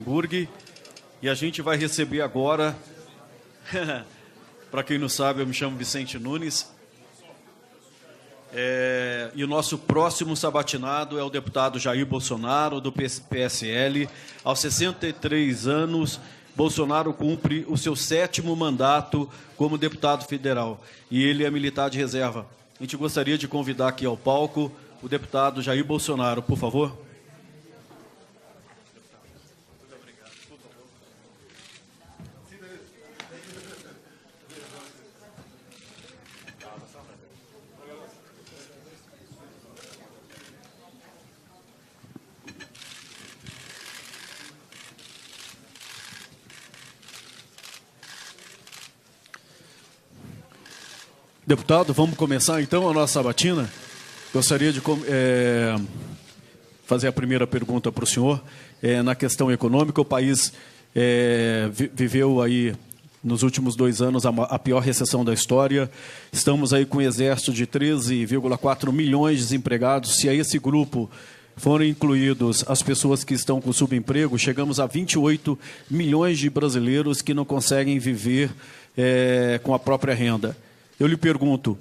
Burg, e a gente vai receber agora, para quem não sabe, eu me chamo Vicente Nunes, e o nosso próximo sabatinado é o deputado Jair Bolsonaro, do PSL. Aos 63 anos, Bolsonaro cumpre o seu 7º mandato como deputado federal, e ele é militar de reserva. A gente gostaria de convidar aqui ao palco o deputado Jair Bolsonaro, por favor. Deputado, vamos começar então a nossa sabatina. Gostaria de fazer a primeira pergunta para o senhor. Na questão econômica, o país viveu aí nos últimos 2 anos a pior recessão da história. Estamos aí com um exército de 13,4 milhões de desempregados. Se a esse grupo forem incluídos as pessoas que estão com subemprego, chegamos a 28 milhões de brasileiros que não conseguem viver com a própria renda. Eu lhe pergunto,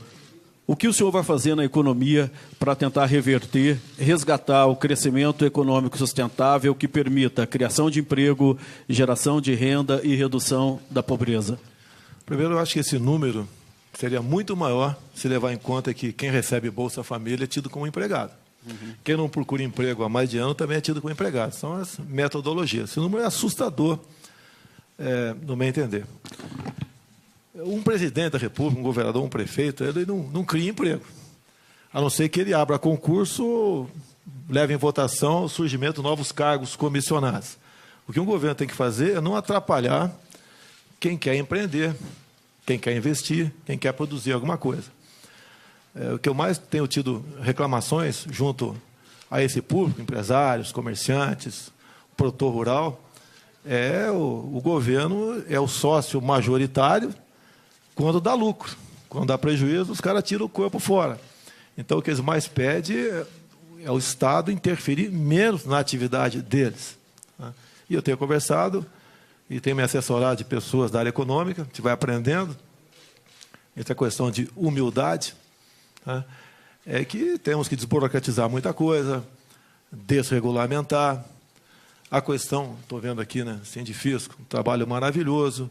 o que o senhor vai fazer na economia para tentar reverter, resgatar o crescimento econômico sustentável que permita a criação de emprego, geração de renda e redução da pobreza? Primeiro, eu acho que esse número seria muito maior se levar em conta que quem recebe Bolsa Família é tido como empregado. Quem não procura emprego há mais de ano também é tido como empregado. São as metodologias. Esse número é assustador, no meu entender. Um presidente da República, um governador, um prefeito, ele não cria emprego. A não ser que ele abra concurso, leve em votação o surgimento de novos cargos comissionados. O que um governo tem que fazer é não atrapalhar quem quer empreender, quem quer investir, quem quer produzir alguma coisa. O que eu mais tenho tido reclamações junto a esse público, empresários, comerciantes, produtor rural, o governo é o sócio majoritário quando dá lucro. Quando dá prejuízo, os caras tiram o corpo fora. Então, o que eles mais pedem é o Estado interferir menos na atividade deles. E eu tenho conversado e tenho me assessorado de pessoas da área econômica, a gente vai aprendendo. Essa questão de humildade, é que temos que desburocratizar muita coisa, desregulamentar. A questão, estou vendo aqui, assim, de fisco, um trabalho maravilhoso,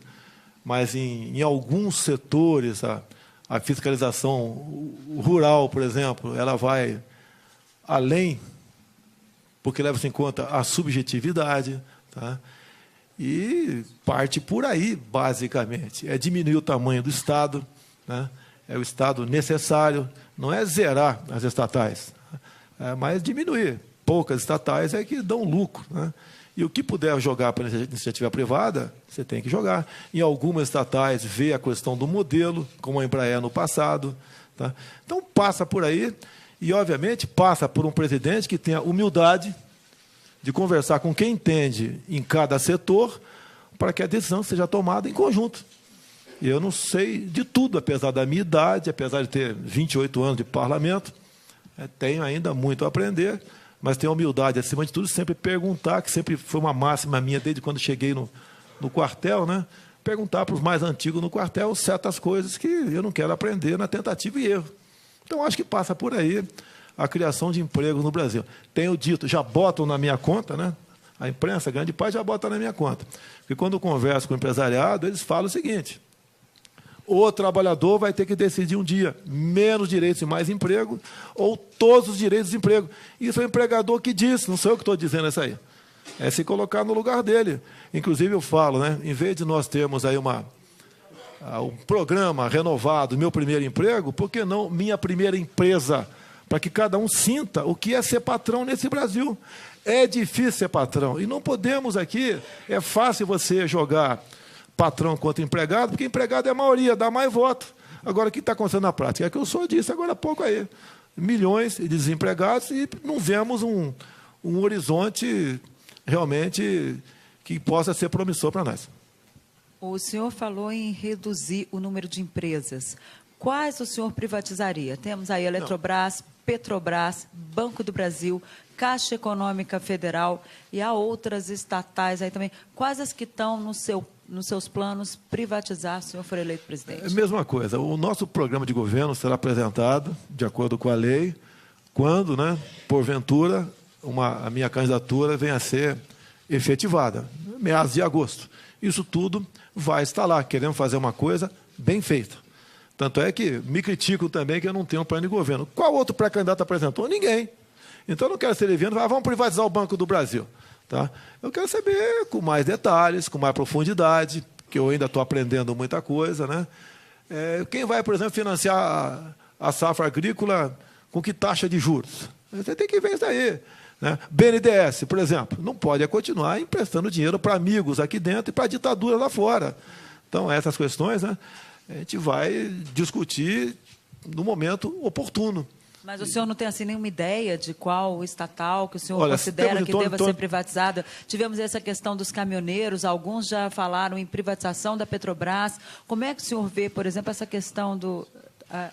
mas em alguns setores a fiscalização rural, por exemplo, ela vai além, porque leva-se em conta a subjetividade, e parte por aí, basicamente. É diminuir o tamanho do Estado, é o Estado necessário, não é zerar as estatais, mas diminuir. Poucas estatais é que dão lucro, E o que puder jogar para a iniciativa privada, você tem que jogar. Em algumas estatais, vê a questão do modelo, como a Embraer no passado. Então, passa por aí e, obviamente, passa por um presidente que tenha humildade de conversar com quem entende em cada setor para que a decisão seja tomada em conjunto. Eu não sei de tudo, apesar da minha idade, apesar de ter 28 anos de parlamento, tenho ainda muito a aprender, mas tenho a humildade, acima de tudo, sempre perguntar, que sempre foi uma máxima minha desde quando cheguei no quartel, perguntar para os mais antigos no quartel certas coisas que eu não quero aprender na tentativa e erro. Então, acho que passa por aí a criação de empregos no Brasil. Tenho dito, já botam na minha conta, a imprensa, grande parte, já bota na minha conta. Porque quando eu converso com o empresariado, eles falam o seguinte: o trabalhador vai ter que decidir um dia menos direitos e mais emprego, ou todos os direitos de emprego. Isso é o empregador que diz, não sou eu que estou dizendo isso aí. É se colocar no lugar dele. Inclusive, eu falo, em vez de nós termos aí um programa renovado, Meu Primeiro Emprego, por que não Minha Primeira Empresa? Para que cada um sinta o que é ser patrão nesse Brasil. É difícil ser patrão. E não podemos aqui, é fácil você jogar patrão contra empregado, porque empregado é a maioria, dá mais voto. Agora, o que está acontecendo na prática? É que eu só disse agora há pouco aí. Milhões de desempregados e não vemos um horizonte realmente que possa ser promissor para nós. O senhor falou em reduzir o número de empresas. Quais o senhor privatizaria? Temos aí a Eletrobras, Petrobras, Banco do Brasil, Caixa Econômica Federal e há outras estatais aí também. Quais as que estão nos seus planos privatizar, se o senhor for eleito presidente? É a mesma coisa. O nosso programa de governo será apresentado, de acordo com a lei, quando, né, porventura, a minha candidatura venha a ser efetivada, meados de agosto. Isso tudo vai estar lá. Queremos fazer uma coisa bem feita. Tanto é que me critico também que eu não tenho um plano de governo. Qual outro pré-candidato apresentou? Ninguém. Então, eu não quero ser leviano, vamos privatizar o Banco do Brasil. Tá? Eu quero saber com mais detalhes, com mais profundidade, que eu ainda estou aprendendo muita coisa. Né? Quem vai, por exemplo, financiar a safra agrícola com que taxa de juros? Você tem que ver isso aí. Né? BNDES, por exemplo, não pode continuar emprestando dinheiro para amigos aqui dentro e para a ditadura lá fora. Então, essas questões, né, a gente vai discutir no momento oportuno. Mas o senhor não tem assim nenhuma ideia de qual estatal que o senhor considera que deva ser privatizada? Tivemos essa questão dos caminhoneiros, alguns já falaram em privatização da Petrobras. Como é que o senhor vê, por exemplo, essa questão do...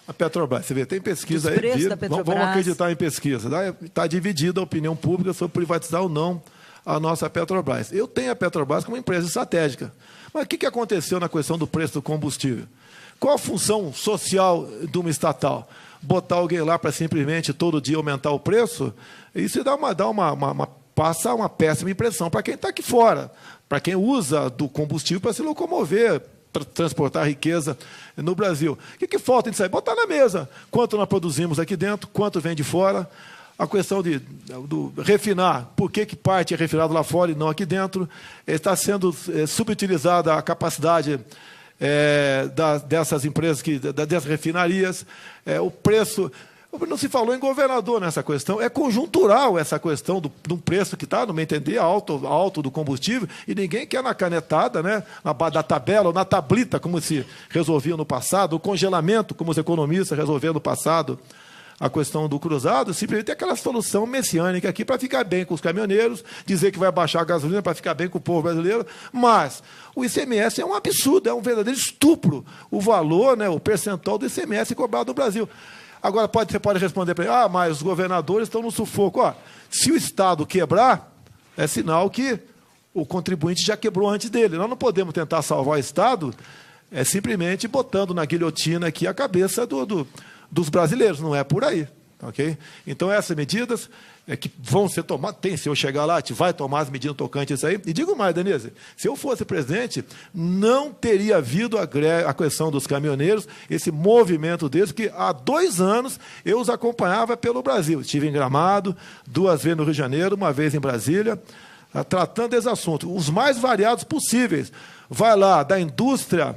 A Petrobras, você vê, tem pesquisa aí, vamos acreditar em pesquisa. Está dividida a opinião pública sobre privatizar ou não a nossa Petrobras. Eu tenho a Petrobras como empresa estratégica. Mas o que aconteceu na questão do preço do combustível? Qual a função social de uma estatal? Botar alguém lá para simplesmente todo dia aumentar o preço? Isso passa uma péssima impressão para quem está aqui fora, para quem usa do combustível para se locomover, para transportar riqueza no Brasil. O que falta nisso aí? Botar na mesa quanto nós produzimos aqui dentro, quanto vem de fora, a questão do refinar, por que parte é refinado lá fora e não aqui dentro, está sendo subutilizada a capacidade dessas empresas, dessas refinarias, o preço... Não se falou em governador nessa questão. É conjuntural essa questão de um preço que está, no meu entender, alto do combustível, e ninguém quer na canetada, né, da tabela ou na tablita, como se resolvia no passado, o congelamento, como os economistas resolveram no passado, a questão do cruzado, simplesmente é aquela solução messiânica aqui para ficar bem com os caminhoneiros, dizer que vai baixar a gasolina para ficar bem com o povo brasileiro, mas o ICMS é um absurdo, é um verdadeiro estupro, o valor, né, o percentual do ICMS cobrado no Brasil. Agora, você pode responder para ele, mas os governadores estão no sufoco. Se o Estado quebrar, é sinal que o contribuinte já quebrou antes dele. Nós não podemos tentar salvar o Estado simplesmente botando na guilhotina aqui a cabeça dos brasileiros. Não é por aí. Okay? Então, essas medidas que vão ser tomadas, se eu chegar lá, a gente vai tomar as medidas tocantes isso aí. E digo mais, Denise, se eu fosse presidente, não teria havido a questão dos caminhoneiros, esse movimento deles, que há 2 anos eu os acompanhava pelo Brasil. Estive em Gramado, 2 vezes no Rio de Janeiro, 1 vez em Brasília, tratando desse assunto, os mais variados possíveis. Vai lá da indústria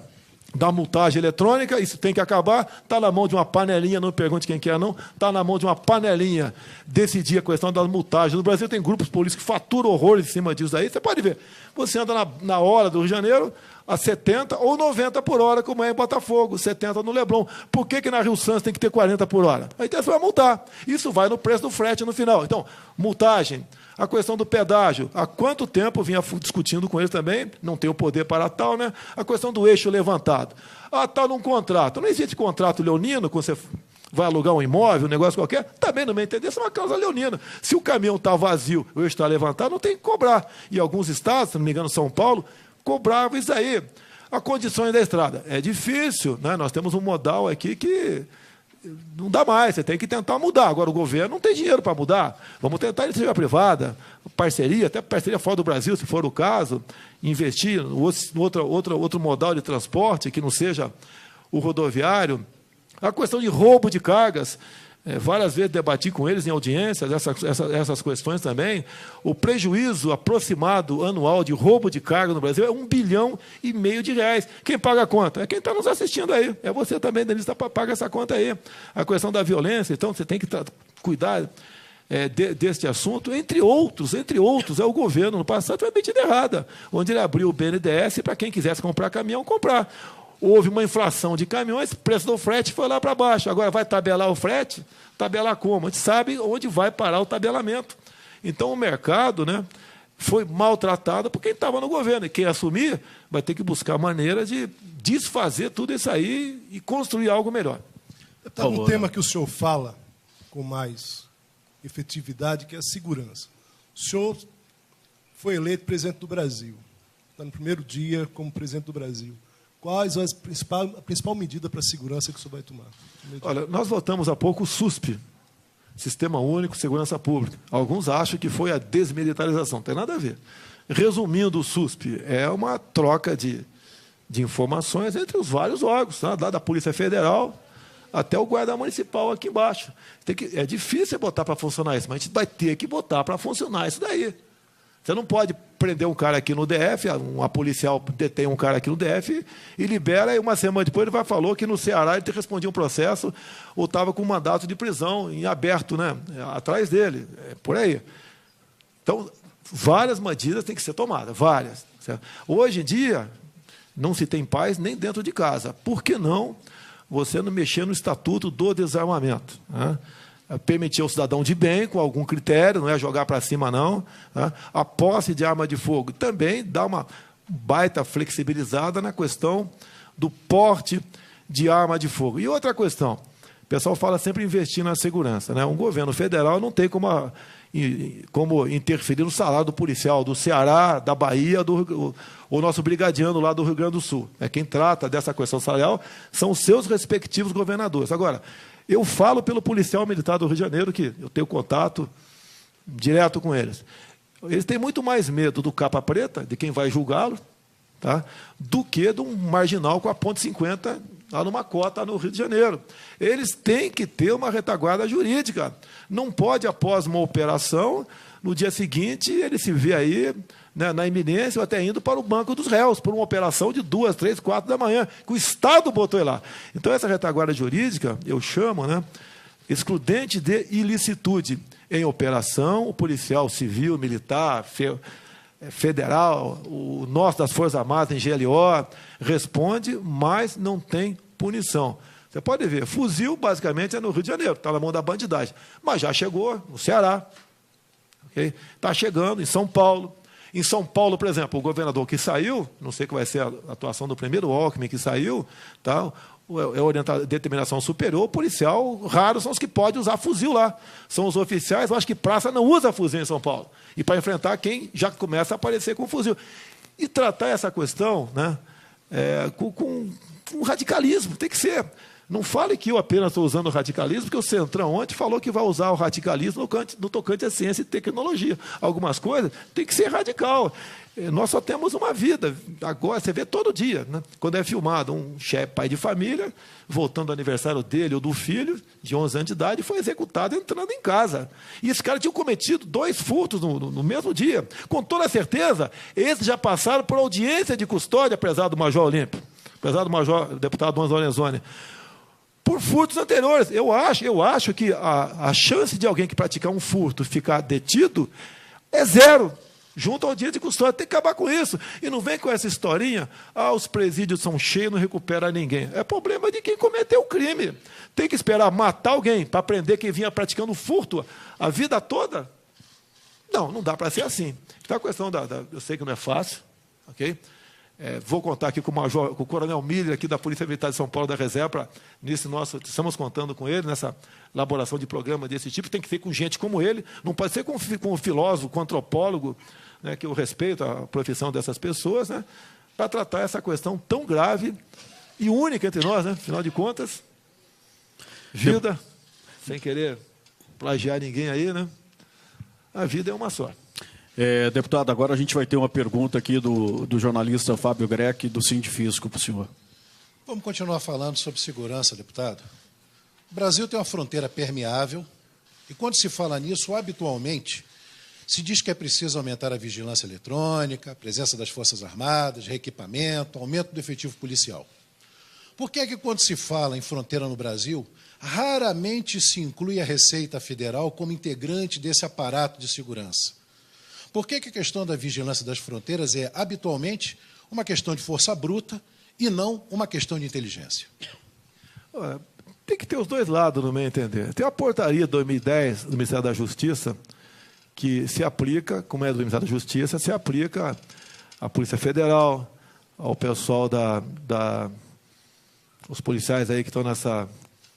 da multagem eletrônica, isso tem que acabar, está na mão de uma panelinha, não me pergunte quem que é não, está na mão de uma panelinha decidir a questão das multagens. No Brasil tem grupos políticos que faturam horrores em cima disso aí, você pode ver, você anda na hora do Rio de Janeiro a 70 ou 90 por hora, como é em Botafogo, 70 no Leblon. Por que na Rio Santos tem que ter 40 por hora? Aí você vai multar. Isso vai no preço do frete no final. Então, multagem, a questão do pedágio, há quanto tempo eu vinha discutindo com eles também, não tem o poder para tal, né? A questão do eixo levantado. Está num contrato. Não existe contrato leonino, quando você vai alugar um imóvel, um negócio qualquer, também não me entender, isso é uma causa leonina. Se o caminhão está vazio, o eixo está levantado, não tem que cobrar. E alguns estados, se não me engano, São Paulo, cobravam isso aí. As condições da estrada. É difícil, né? Nós temos um modal aqui que não dá mais, você tem que tentar mudar. Agora, o governo não tem dinheiro para mudar. Vamos tentar iniciativa privada, parceria, até parceria fora do Brasil, se for o caso, investir no outro modal de transporte, que não seja o rodoviário. A questão de roubo de cargas, várias vezes debati com eles em audiências, essas questões também. O prejuízo aproximado anual de roubo de carga no Brasil é R$1,5 bilhão de reais. Quem paga a conta? É quem está nos assistindo aí. É você também, Denise, paga essa conta aí. A questão da violência, então você tem que cuidar deste assunto, entre outros, é o governo no passado foi a medida errada, onde ele abriu o BNDES para quem quisesse comprar caminhão, comprar. Houve uma inflação de caminhões, o preço do frete foi lá para baixo. Agora vai tabelar o frete? Tabelar como? A gente sabe onde vai parar o tabelamento. Então o mercado, né, foi maltratado por quem estava no governo. E quem assumir vai ter que buscar maneira de desfazer tudo isso aí e construir algo melhor. Um tema que o senhor fala com mais efetividade, que é a segurança. O senhor foi eleito presidente do Brasil, está no primeiro dia como presidente do Brasil. Quais a principal medida para a segurança que o senhor vai tomar? Olha, nós votamos há pouco o SUSP, Sistema Único de Segurança Pública. Alguns acham que foi a desmilitarização, não tem nada a ver. Resumindo, o SUSP é uma troca de informações entre os vários órgãos, tá? Da Polícia Federal até o guarda municipal aqui embaixo. É difícil botar para funcionar isso, mas a gente vai ter que botar para funcionar isso daí. Você não pode prender um cara aqui no DF, uma policial detém um cara aqui no DF e libera, e uma semana depois ele falou que no Ceará ele respondia um processo ou estava com um mandato de prisão em aberto, né, atrás dele. É por aí. Então, várias medidas têm que ser tomadas, várias. Certo? Hoje em dia, não se tem paz nem dentro de casa. Por que não você não mexer no Estatuto do Desarmamento? Né? Permitir ao cidadão de bem, com algum critério, não é jogar para cima, não. Né? A posse de arma de fogo também dá uma baita flexibilizada na questão do porte de arma de fogo. E outra questão, o pessoal fala sempre em investir na segurança. Né? Um governo federal não tem como interferir no salário do policial do Ceará, da Bahia, o nosso brigadiano lá do Rio Grande do Sul. Quem trata dessa questão salarial são os seus respectivos governadores. Agora, eu falo pelo policial militar do Rio de Janeiro, que eu tenho contato direto com eles. Eles têm muito mais medo do capa preta, de quem vai julgá-lo, tá? Do que de um marginal com a ponte 50 lá numa cota no Rio de Janeiro. Eles têm que ter uma retaguarda jurídica. Não pode, após uma operação, no dia seguinte, ele se vê aí, né, na iminência, ou até indo para o banco dos réus, por uma operação de 2, 3, 4 da manhã, que o Estado botou ele lá. Então, essa retaguarda jurídica, eu chamo, né, excludente de ilicitude. Em operação, o policial civil, militar, federal, o nosso das Forças Armadas, em GLO, responde, mas não tem punição. Você pode ver, fuzil, basicamente, é no Rio de Janeiro, está na mão da bandidagem. Mas já chegou no Ceará, está chegando em São Paulo. Em São Paulo, por exemplo, o governador que saiu, não sei que vai ser a atuação do primeiro Alckmin que saiu, tá? É determinação superior, o policial, raros são os que podem usar fuzil lá. São os oficiais, eu acho que praça não usa fuzil em São Paulo. E para enfrentar quem já começa a aparecer com fuzil. E tratar essa questão, né, com radicalismo, tem que ser. Não fale que eu apenas estou usando o radicalismo, porque o Centrão ontem falou que vai usar o radicalismo no tocante à ciência e tecnologia. Algumas coisas tem que ser radical. Nós só temos uma vida. Agora, você vê todo dia, né? Quando é filmado um chefe, pai de família, voltando ao aniversário dele ou do filho, de 11 anos de idade, foi executado entrando em casa. E esse cara tinha cometido 2 furtos no mesmo dia. Com toda certeza, esses já passaram por audiência de custódia, apesar do Major Olímpio, apesar do deputado Donzo Lorenzoni, por furtos anteriores. Eu acho que a chance de alguém que praticar um furto ficar detido é 0. Junto ao dia de custódia, tem que acabar com isso. E não vem com essa historinha, os presídios são cheios, não recupera ninguém. É problema de quem cometeu o crime. Tem que esperar matar alguém para prender quem vinha praticando furto a vida toda? Não dá para ser assim. Então, a questão eu sei que não é fácil, ok? Vou contar aqui com o coronel Miller, aqui da Polícia Militar de São Paulo, da Reserva, estamos contando com ele nessa elaboração de programa desse tipo. Tem que ser com gente como ele, não pode ser com um filósofo, com um antropólogo, né, que eu respeito a profissão dessas pessoas, né, para tratar essa questão tão grave e única entre nós, né, afinal de contas, vida, sem querer plagiar ninguém aí, né, a vida é uma só. Deputado, agora a gente vai ter uma pergunta aqui do jornalista Fábio Greck, do Sindifisco, para o senhor. Vamos continuar falando sobre segurança, deputado. O Brasil tem uma fronteira permeável e, quando se fala nisso, habitualmente, se diz que é preciso aumentar a vigilância eletrônica, a presença das Forças Armadas, reequipamento, aumento do efetivo policial. Por que é que, quando se fala em fronteira no Brasil, raramente se inclui a Receita Federal como integrante desse aparato de segurança? Por que a questão da vigilância das fronteiras é, habitualmente, uma questão de força bruta e não uma questão de inteligência? Tem que ter os dois lados, no meu entender. Tem a portaria de 2010 do Ministério da Justiça, que se aplica, como é do Ministério da Justiça, se aplica à Polícia Federal, ao pessoal os policiais aí que estão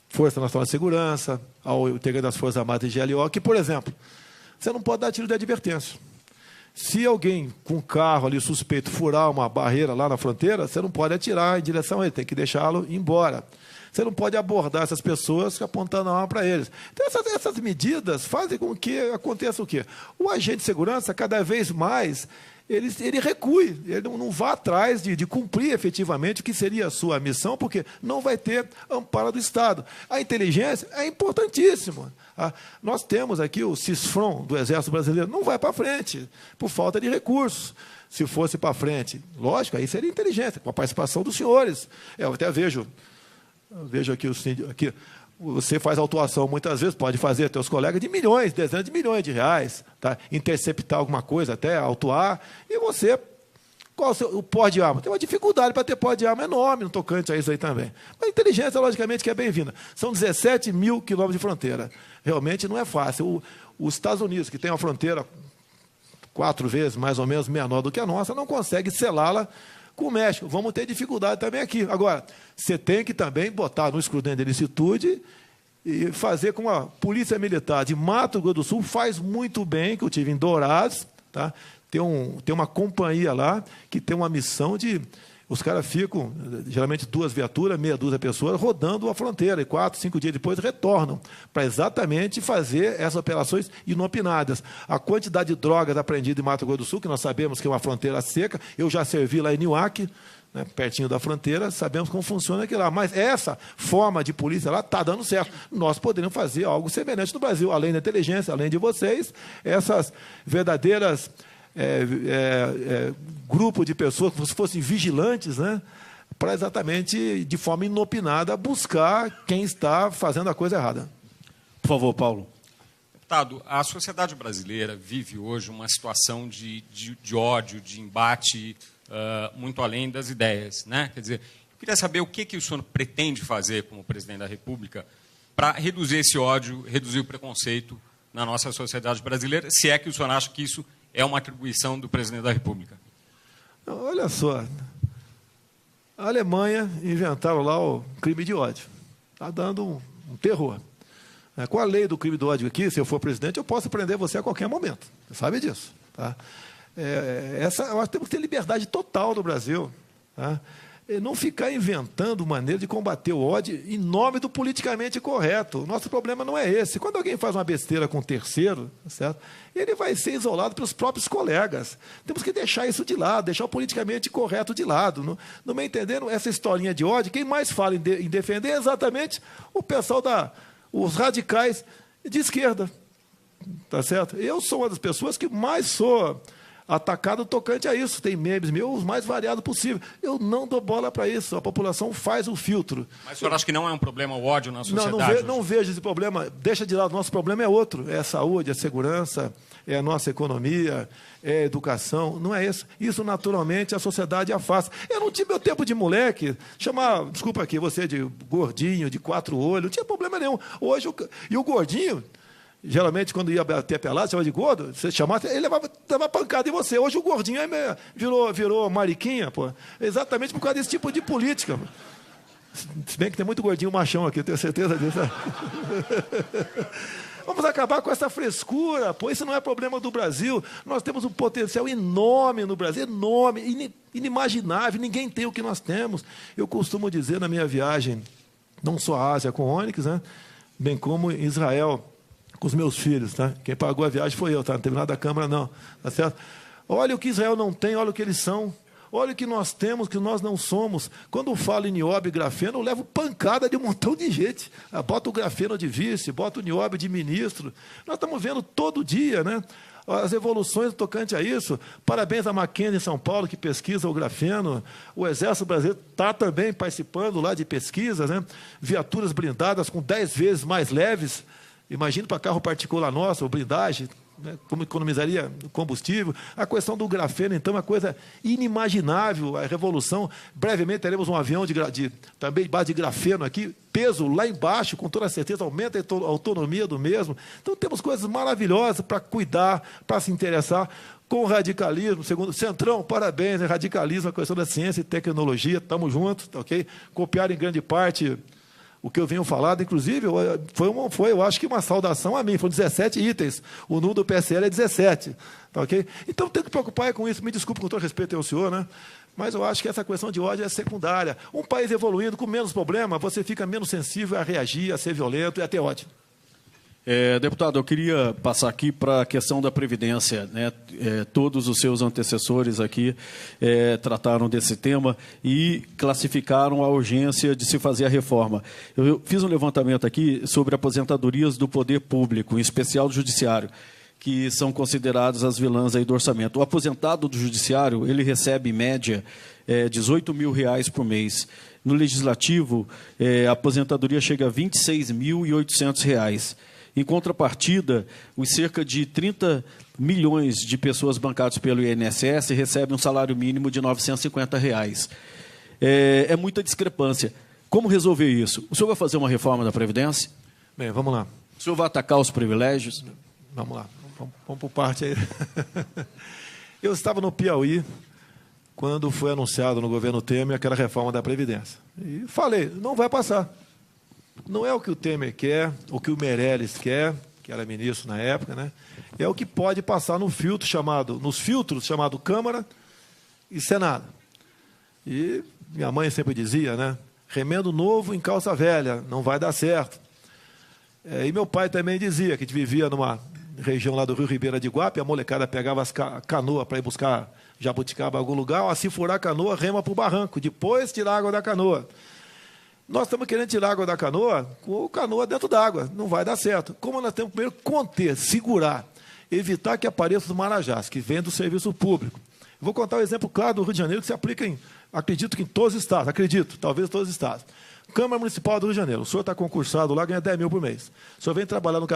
Força Nacional de Segurança, ao integrante das Forças Armadas de GLO, que, por exemplo, você não pode dar tiro de advertência. Se alguém com carro ali suspeito furar uma barreira lá na fronteira, você não pode atirar em direção a ele, tem que deixá-lo ir embora. Você não pode abordar essas pessoas apontando a arma para eles. Então, essas medidas fazem com que aconteça o quê? O agente de segurança, cada vez mais, ele recue, ele não vá atrás de cumprir efetivamente o que seria a sua missão, porque não vai ter amparo do Estado. A inteligência é importantíssima. Nós temos aqui o CISFRON do Exército Brasileiro, não vai para frente, por falta de recursos. Se fosse para frente, lógico, aí seria inteligência, com a participação dos senhores. Eu até vejo aqui, você faz autuação muitas vezes, pode fazer teus colegas de milhões, dezenas de milhões de reais, tá? Interceptar alguma coisa, até autuar, e você, qual o porte de arma? Tem uma dificuldade para ter porte de arma enorme no tocante a isso aí também. Mas a inteligência, logicamente, que é bem-vinda. São 17 mil quilômetros de fronteira. Realmente não é fácil. Os Estados Unidos, que tem uma fronteira 4 vezes mais ou menos menor do que a nossa, não consegue selá-la com o México. Vamos ter dificuldade também aqui. Agora, você tem que também botar no escrutínio de licitude e fazer com a Polícia Militar de Mato Grosso do Sul, faz muito bem, que eu tive em Dourados, tá? Tem uma companhia lá que tem uma missão de... Os caras ficam, geralmente 2 viaturas, meia dúzia de pessoas, rodando a fronteira, e 4, 5 dias depois retornam, para exatamente fazer essas operações inopinadas. A quantidade de drogas apreendidas em Mato Grosso do Sul, que nós sabemos que é uma fronteira seca, eu já servi lá em Niuaque, né, pertinho da fronteira, sabemos como funciona aquilo lá. Mas essa forma de polícia lá está dando certo. Nós poderíamos fazer algo semelhante no Brasil, além da inteligência, além de vocês, essas verdadeiras... grupo de pessoas que fossem vigilantes, né, para exatamente, de forma inopinada, buscar quem está fazendo a coisa errada. Por favor, Paulo. Deputado, a sociedade brasileira vive hoje uma situação de ódio, de embate muito além das ideias, né? Quer dizer, eu queria saber o que o senhor pretende fazer como presidente da República para reduzir esse ódio, reduzir o preconceito na nossa sociedade brasileira, se é que o senhor acha que isso é uma atribuição do presidente da República. Olha só, a Alemanha inventaram lá o crime de ódio. Está dando um terror. Com a lei do crime de ódio aqui, se eu for presidente, eu posso prender você a qualquer momento. Você sabe disso. Tá? Nós temos que ter liberdade total no Brasil. Tá? E não ficar inventando maneira de combater o ódio em nome do politicamente correto. O nosso problema não é esse. Quando alguém faz uma besteira com um terceiro, certo? Ele vai ser isolado pelos próprios colegas. Temos que deixar isso de lado, deixar o politicamente correto de lado. Não me entendendo essa historinha de ódio, quem mais fala em defender é exatamente o pessoal os radicais de esquerda. Tá certo? Eu sou uma das pessoas que mais sou atacado tocante a isso. Tem memes meus, os mais variados possível. Eu não dou bola para isso. A população faz o filtro. Mas o senhor acha que não é um problema o ódio na sociedade? Não vejo esse problema. Deixa de lado. Nosso problema é outro. É a saúde, é a segurança, é a nossa economia, é a educação. Não é isso. Isso, naturalmente, a sociedade afasta. Eu não tive meu tempo de moleque. Desculpa aqui, você de gordinho, de 4 olhos. Não tinha problema nenhum. Hoje, e o gordinho... Geralmente, quando ia bater pelado, chamava de gordo, você chamava, ele dava pancada em você. Hoje o gordinho virou mariquinha, pô. Exatamente por causa desse tipo de política. Se bem que tem muito gordinho machão aqui, eu tenho certeza disso. Vamos acabar com essa frescura, pô. Isso não é problema do Brasil. Nós temos um potencial enorme no Brasil, enorme, inimaginável. Ninguém tem o que nós temos. Eu costumo dizer na minha viagem, não só à Ásia com Onyx, né, bem como em Israel, com os meus filhos, tá? Quem pagou a viagem foi eu, tá? Não teve nada da Câmara, não. Tá certo? Olha o que Israel não tem, olha o que eles são. Olha o que nós temos, que nós não somos. Quando eu falo em nióbio e grafeno, eu levo pancada de um montão de gente. Bota o grafeno de vice, bota o nióbio de ministro. Nós estamos vendo todo dia, né, as evoluções tocante a isso. Parabéns à Mackenzie em São Paulo, que pesquisa o grafeno. O Exército Brasileiro está também participando lá de pesquisas, né? Viaturas blindadas com 10 vezes mais leves. Imagina para carro particular nosso, ou blindagem, né, como economizaria combustível. A questão do grafeno, então, é uma coisa inimaginável, a revolução. Brevemente teremos um avião também base de grafeno aqui, peso lá embaixo, com toda certeza, aumenta a autonomia do mesmo. Então, temos coisas maravilhosas para cuidar, para se interessar. Com o radicalismo, segundo Centrão, parabéns, radicalismo, a questão da ciência e tecnologia, estamos juntos, ok? Copiaram em grande parte O que eu venho falando, inclusive, foi, eu acho que uma saudação a mim. Foram 17 itens. O número do PSL é 17. Tá, okay? Então, tem que preocupar com isso. Me desculpe com todo respeito ao senhor, né? Mas eu acho que essa questão de ódio é secundária. Um país evoluindo, com menos problema, você fica menos sensível a reagir, a ser violento e a ter ódio. Deputado, eu queria passar aqui para a questão da Previdência, né? Todos os seus antecessores aqui trataram desse tema e classificaram a urgência de se fazer a reforma. Eu fiz um levantamento aqui sobre aposentadorias do poder público, em especial do judiciário, que são consideradas as vilãs aí do orçamento. O aposentado do judiciário, ele recebe, em média, R$18 mil por mês. No Legislativo, a aposentadoria chega a R$26.800. Em contrapartida, os cerca de 30 milhões de pessoas bancadas pelo INSS recebem um salário mínimo de R$950. É muita discrepância. Como resolver isso? O senhor vai fazer uma reforma da Previdência? Bem, vamos lá. O senhor vai atacar os privilégios? Vamos lá. Vamos por parte aí. Eu estava no Piauí quando foi anunciado no governo Temer aquela reforma da Previdência. E falei, não vai passar. Não é o que o Temer quer, o que o Meirelles quer, que era ministro na época, né? É o que pode passar nos filtros chamado Câmara e Senado. E minha mãe sempre dizia, né? Remendo novo em calça velha, não vai dar certo. E meu pai também dizia que a gente vivia numa região lá do Rio Ribeira de Iguape, a molecada pegava as canoas para ir buscar jabuticaba em algum lugar, se furar a canoa, rema para o barranco, depois tirar a água da canoa. Nós estamos querendo tirar a água da canoa com a canoa dentro d'água. Não vai dar certo. Como nós temos que primeiro conter, segurar, evitar que apareçam os marajás, que vêm do serviço público. Eu vou contar um exemplo claro do Rio de Janeiro, que se aplica acredito que em todos os estados, talvez todos os estados. Câmara Municipal do Rio de Janeiro. O senhor está concursado lá, ganha 10 mil por mês. O senhor vai trabalhar no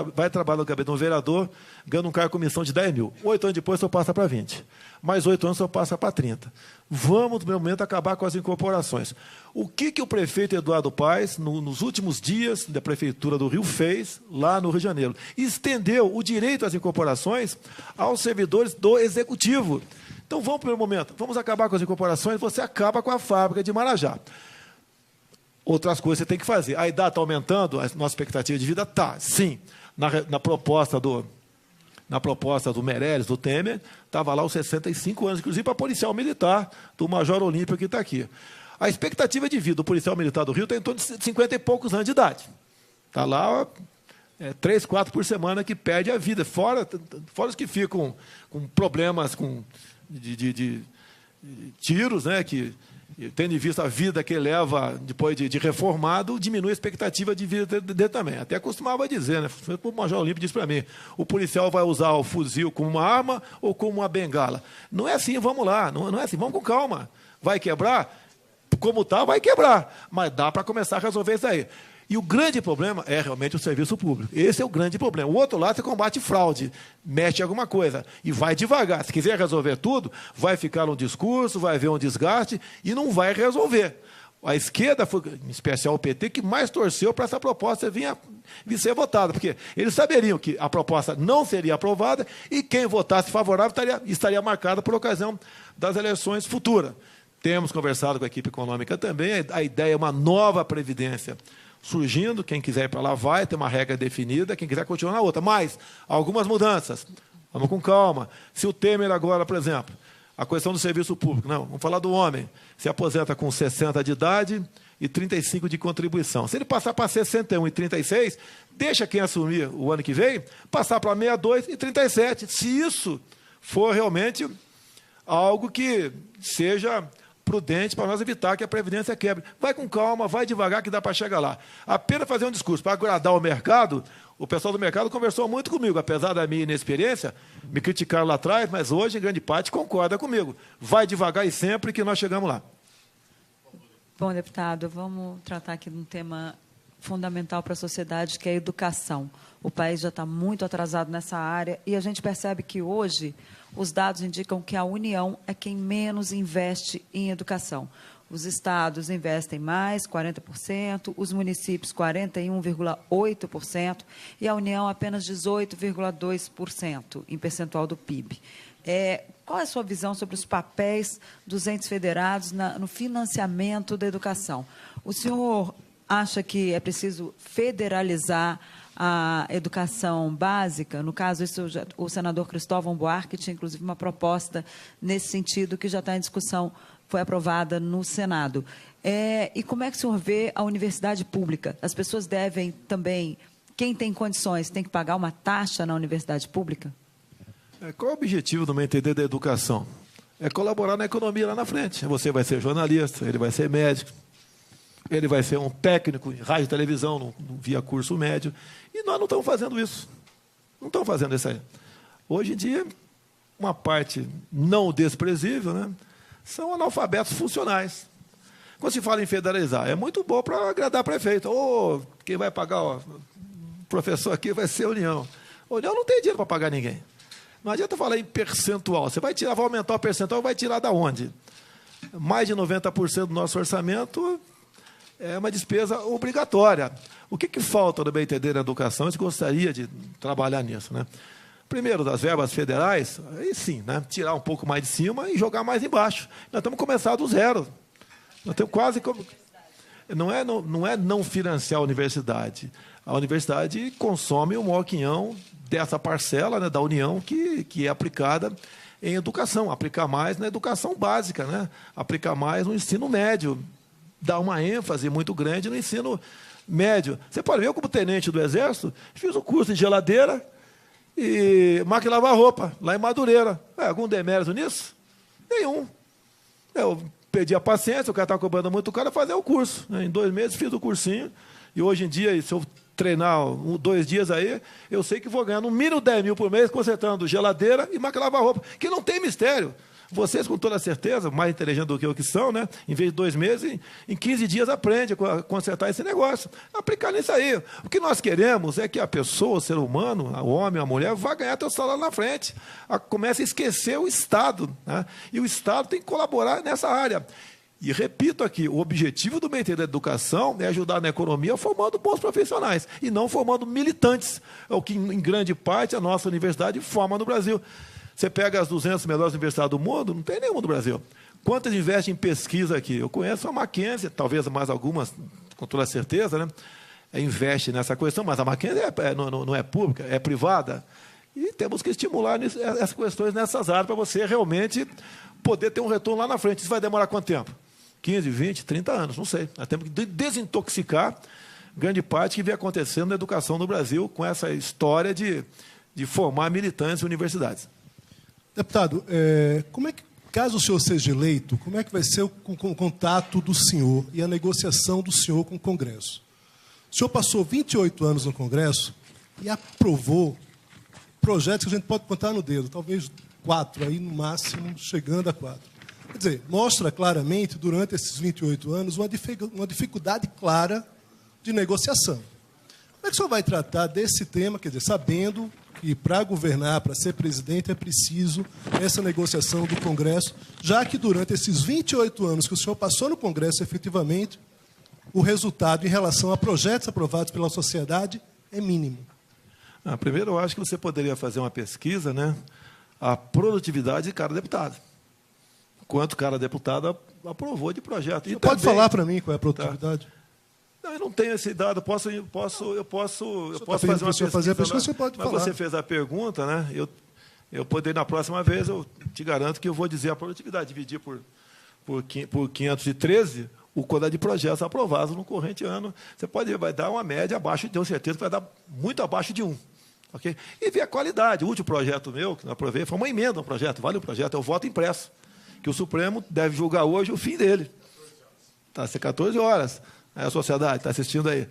gabinete de um vereador, ganha um cargo de comissão de 10 mil. 8 anos depois, o senhor passa para 20. Mais 8 anos, o senhor passa para 30. Vamos, no momento, acabar com as incorporações. O que o prefeito Eduardo Paes, nos últimos dias da Prefeitura do Rio, fez lá no Rio de Janeiro? Estendeu o direito às incorporações aos servidores do Executivo. Então, vamos, no primeiro momento, vamos acabar com as incorporações, você acaba com a fábrica de Marajá. Outras coisas você tem que fazer. A idade está aumentando, a nossa expectativa de vida está, sim. Na proposta do Meirelles, do Temer, estava lá os 65 anos, inclusive para policial militar, do Major Olímpio que está aqui. A expectativa de vida do policial militar do Rio está em torno de 50 e poucos anos de idade. Está lá 3, 4 por semana que perde a vida, fora os que ficam com problemas de tiros, né, que, tendo em vista a vida que ele leva depois de reformado, diminui a expectativa de vida dele também. Até costumava dizer, né? O Major Olímpio disse para mim, o policial vai usar o fuzil como uma arma ou como uma bengala. Não é assim, vamos lá, não é assim, vamos com calma. Vai quebrar? Como está, vai quebrar. Mas dá para começar a resolver isso aí. E o grande problema é realmente o serviço público. Esse é o grande problema. O outro lado, você combate fraude, mexe em alguma coisa e vai devagar. Se quiser resolver tudo, vai ficar um discurso, vai haver um desgaste e não vai resolver. A esquerda, foi, em especial o PT, que mais torceu para essa proposta vir ser votada, porque eles saberiam que a proposta não seria aprovada e quem votasse favorável estaria marcada por ocasião das eleições futuras. Temos conversado com a equipe econômica também, a ideia é uma nova previdência surgindo, quem quiser ir para lá vai, ter uma regra definida, quem quiser continuar na outra. Mas, algumas mudanças, vamos com calma. Se o Temer agora, por exemplo, a questão do serviço público, não, vamos falar do homem, se aposenta com 60 de idade e 35 de contribuição. Se ele passar para 61 e 36, deixa quem assumir o ano que vem, passar para 62 e 37. Se isso for realmente algo que seja prudente para nós evitar que a Previdência quebre. Vai com calma, vai devagar que dá para chegar lá. Apenas fazer um discurso para agradar o mercado, o pessoal do mercado conversou muito comigo, apesar da minha inexperiência, me criticaram lá atrás, mas hoje, em grande parte, concorda comigo. Vai devagar e sempre que nós chegamos lá. Bom, deputado, vamos tratar aqui de um tema fundamental para a sociedade, que é a educação. O país já está muito atrasado nessa área e a gente percebe que hoje os dados indicam que a União é quem menos investe em educação. Os estados investem mais, 40%, os municípios 41,8% e a União apenas 18,2% em percentual do PIB. Qual é a sua visão sobre os papéis dos entes federados no financiamento da educação? O senhor acha que é preciso federalizar a educação básica? No caso, o senador Cristóvão Buarque tinha, inclusive, uma proposta nesse sentido que já está em discussão, foi aprovada no Senado. E como é que o senhor vê a universidade pública? As pessoas devem também, quem tem condições, tem que pagar uma taxa na universidade pública? Qual é o objetivo do meu entender da educação? É colaborar na economia lá na frente. Você vai ser jornalista, ele vai ser médico, ele vai ser um técnico em rádio e televisão, via curso médio. E nós não estamos fazendo isso. Não estamos fazendo isso aí. Hoje em dia, uma parte não desprezível, né, são analfabetos funcionais. Quando se fala em federalizar, é muito bom para agradar prefeito. Quem vai pagar, o professor aqui vai ser a União. A União não tem dinheiro para pagar ninguém. Não adianta falar em percentual. Você vai aumentar o percentual, vai tirar da onde? Mais de 90% do nosso orçamento é uma despesa obrigatória. O que falta, no meu entender, na educação? A gente gostaria de trabalhar nisso, né? Primeiro, das verbas federais, aí sim, né? Tirar um pouco mais de cima e jogar mais embaixo. Nós estamos começando do zero. Nós temos quase como... Não é não financiar a universidade. A universidade consome o maior quinhão dessa parcela, né, da União que é aplicada em educação. Aplicar mais na educação básica, né? Aplicar mais no ensino médio. Dar uma ênfase muito grande no ensino médio. Você pode ver, eu como tenente do Exército, fiz o curso de geladeira e máquina de lavar roupa, lá em Madureira. Algum demérito nisso? Nenhum. Eu perdi a paciência, o cara estava cobrando muito caro, fazer o curso. Em 2 meses fiz o cursinho, e hoje em dia, se eu treinar 2 dias aí, eu sei que vou ganhar no mínimo 10 mil por mês consertando geladeira e máquina de lavar roupa, que não tem mistério. Vocês, com toda certeza, mais inteligentes do que eu que são, né? Em vez de 2 meses, em 15 dias aprende a consertar esse negócio. Aplicar nisso aí. O que nós queremos é que a pessoa, o ser humano, o homem, a mulher, vá ganhar seu salário na frente. Comece a esquecer o Estado, né? E o Estado tem que colaborar nessa área. E repito aqui, o objetivo do meu entender da educação é ajudar na economia formando bons profissionais e não formando militantes, é o que, em grande parte, a nossa universidade forma no Brasil. Você pega as 200 melhores universidades do mundo, não tem nenhuma no Brasil. Quantas investem em pesquisa aqui? Eu conheço a Mackenzie, talvez mais algumas, com toda certeza, né? Investe nessa questão, mas a Mackenzie não é pública, é privada. E temos que estimular essas questões nessas áreas para você realmente poder ter um retorno lá na frente. Isso vai demorar quanto tempo? 15, 20, 30 anos, não sei. Nós temos que desintoxicar grande parte que vem acontecendo na educação no Brasil com essa história de formar militantes em universidades. Deputado, como é que, caso o senhor seja eleito, como é que vai ser o contato do senhor e a negociação do senhor com o Congresso? O senhor passou 28 anos no Congresso e aprovou projetos que a gente pode contar no dedo, talvez 4, aí no máximo, chegando a 4. Quer dizer, mostra claramente, durante esses 28 anos, uma dificuldade clara de negociação. Como é que o senhor vai tratar desse tema, quer dizer, sabendo que para governar, para ser presidente, é preciso essa negociação do Congresso, já que durante esses 28 anos que o senhor passou no Congresso, efetivamente, o resultado em relação a projetos aprovados pela sociedade é mínimo? Primeiro, eu acho que você poderia fazer uma pesquisa, né, a produtividade de cada deputado. Quanto cada deputado aprovou de projeto. Você pode falar para mim qual é a produtividade? Tá. Não, eu não tenho esse dado. Eu posso fazer uma pesquisa. Fazer a pesquisa, você pode falar. Mas você fez a pergunta, né? Eu poderia, na próxima vez, eu te garanto que eu vou dizer a produtividade. Dividir por 513 o quantidade de projetos aprovados no corrente ano. Vai dar uma média abaixo, tenho certeza que vai dar muito abaixo de 1. Okay? E ver a qualidade. O último projeto meu, que eu aprovei, foi uma emenda ao projeto. Vale o projeto, é o voto impresso. Que o Supremo deve julgar hoje o fim dele. Está a ser 14 horas. A sociedade está assistindo aí.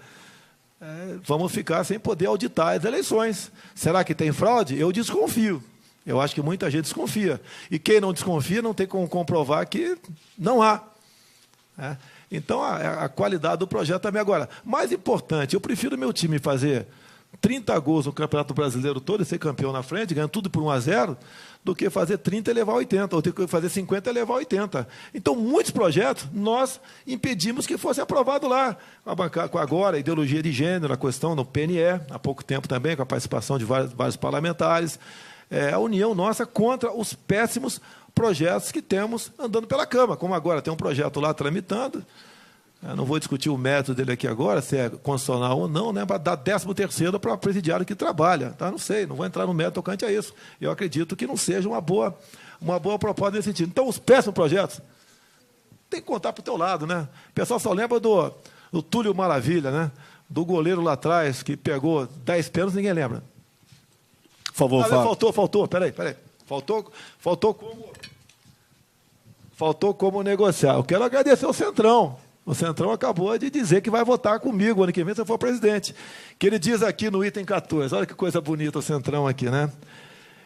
Vamos ficar sem poder auditar as eleições. Será que tem fraude? Eu desconfio. Eu acho que muita gente desconfia. E quem não desconfia não tem como comprovar que não há. Então, a qualidade do projeto também. Agora, mais importante, eu prefiro meu time fazer 30 gols no Campeonato Brasileiro todo e ser campeão na frente, ganhando tudo por 1-0, do que fazer 30 e levar 80, ou ter que fazer 50 e levar 80. Então, muitos projetos nós impedimos que fosse aprovado lá. Agora, a ideologia de gênero, a questão no PNE, há pouco tempo também, com a participação de vários parlamentares, a união nossa contra os péssimos projetos que temos andando pela Câmara. Como agora tem um projeto lá tramitando, Eu não vou discutir o método dele aqui agora, se é constitucional ou não, né, para dar 13º para presidiário que trabalha. Tá? Não sei, não vou entrar no método tocante a isso. Eu acredito que não seja uma boa proposta nesse sentido. Então, os péssimos projetos tem que contar para o teu lado. Né? O pessoal só lembra do Túlio Maravilha, né? Do goleiro lá atrás, que pegou 10 pênaltis, ninguém lembra. Por favor, faltou, peraí. Faltou como negociar. Eu quero agradecer ao Centrão. O Centrão acabou de dizer que vai votar comigo ano que vem se eu for presidente. Que ele diz aqui no item 14, olha que coisa bonita o Centrão aqui, né?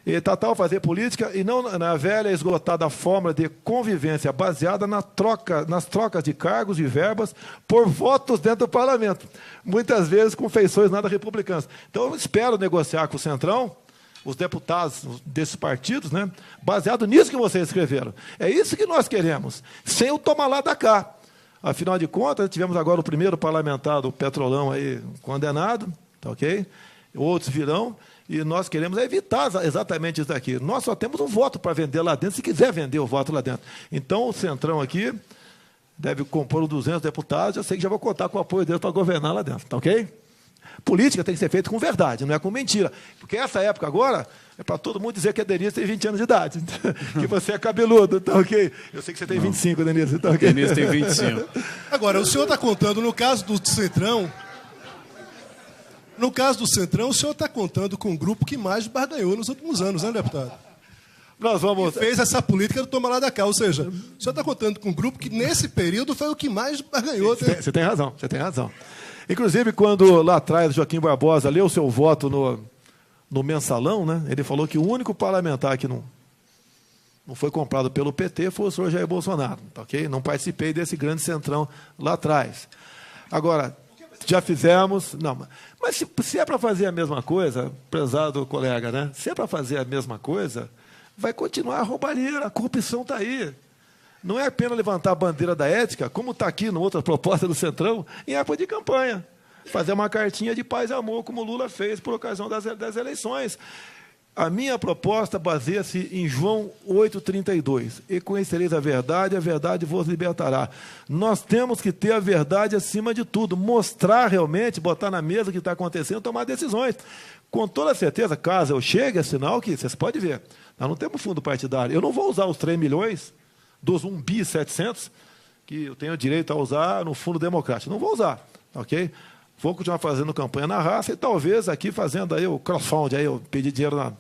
E fazer política e não na velha e esgotada fórmula de convivência baseada nas trocas de cargos e verbas por votos dentro do parlamento. Muitas vezes com feições nada republicanas. Então, eu espero negociar com o Centrão, os deputados desses partidos, né, baseado nisso que vocês escreveram. É isso que nós queremos, sem o tomar lá da cá. Afinal de contas, tivemos agora o primeiro parlamentar do Petrolão aí condenado, tá ok? Outros virão, e nós queremos evitar exatamente isso aqui. Nós só temos um voto para vender lá dentro, se quiser vender o voto lá dentro. Então, o Centrão aqui deve compor 200 deputados, eu sei que já vou contar com o apoio deles para governar lá dentro, tá ok? Política tem que ser feita com verdade, não é com mentira. Porque essa época agora é para todo mundo dizer que a Denise tem 20 anos de idade, que você é cabeludo, tá ok? Eu sei que você tem 25, Denise, tá ok? Denise tem 25. Agora, o senhor está contando, no caso do Centrão, o senhor está contando com o grupo que mais barganhou nos últimos anos, né, deputado? Nós vamos... E fez essa política do toma lá da cá, ou seja, o senhor está contando com um grupo que, nesse período, foi o que mais barganhou. Você tem razão. Inclusive, quando lá atrás o Joaquim Barbosa leu seu voto no mensalão, né, ele falou que o único parlamentar que não foi comprado pelo PT foi o senhor Jair Bolsonaro. Tá, okay? Não participei desse grande Centrão lá atrás. Agora, já fizemos... Não, mas se é para fazer a mesma coisa, prezado colega, né, se é para fazer a mesma coisa, vai continuar a roubalheira, a corrupção está aí. Não é apenas levantar a bandeira da ética, como está aqui na outra proposta do Centrão, em época de campanha. Fazer uma cartinha de paz e amor, como o Lula fez por ocasião das eleições. A minha proposta baseia-se em João 8,32. E conhecereis a verdade vos libertará. Nós temos que ter a verdade acima de tudo, mostrar realmente, botar na mesa o que está acontecendo, tomar decisões. Com toda certeza, caso eu chegue, é sinal que, vocês podem ver, nós não temos fundo partidário. Eu não vou usar os 3 milhões dos 1.700.000 que eu tenho direito a usar no Fundo Democrático. Não vou usar, ok? Vou continuar fazendo campanha na raça e talvez aqui fazendo aí o crowdfunding, aí eu pedir dinheiro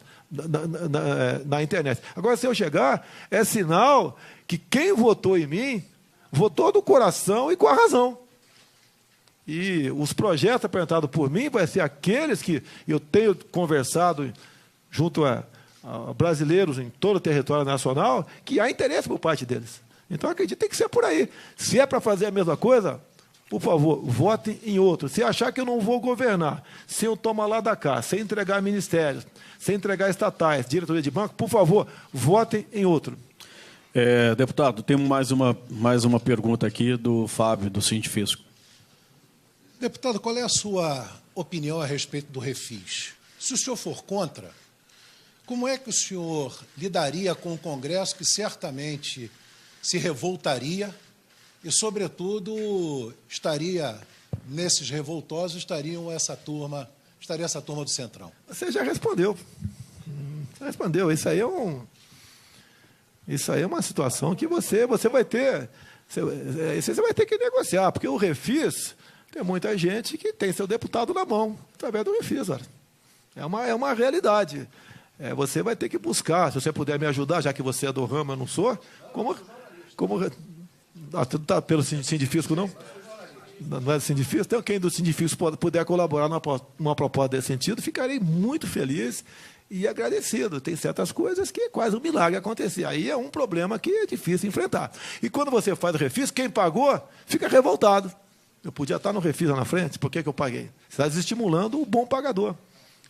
na internet. Agora, se eu chegar, é sinal que quem votou em mim, votou do coração e com a razão. E os projetos apresentados por mim vai ser aqueles que eu tenho conversado junto a brasileiros em todo o território nacional, que há interesse por parte deles. Então, acredito que tem que ser por aí. Se é para fazer a mesma coisa, por favor, votem em outro. Se achar que eu não vou governar, sem eu tomar lá da cá, sem entregar ministérios, sem entregar estatais, diretoria de banco, por favor, votem em outro. Deputado, temos mais uma pergunta aqui do Fábio, do Sindifisco. Deputado, qual é a sua opinião a respeito do refis? Se o senhor for contra, como é que o senhor lidaria com o Congresso que certamente se revoltaria e, sobretudo, estaria nesses revoltosos, estaria essa turma do Centrão? Você já respondeu. Isso aí é uma situação que você vai ter. Você vai ter que negociar, porque o refis tem muita gente que tem seu deputado na mão, através do refis. Olha. É uma realidade. Você vai ter que buscar, se você puder me ajudar, já que você é do ramo, eu não sou, tu está pelo Sindifisco, não? Não é do Sindifisco? Então, quem do Sindifisco puder colaborar numa proposta desse sentido, ficarei muito feliz e agradecido. Tem certas coisas que é quase um milagre acontecer. Aí é um problema que é difícil enfrentar. E quando você faz o refis, quem pagou fica revoltado. Eu podia estar no refis lá na frente, por que eu paguei? Você está desestimulando o bom pagador.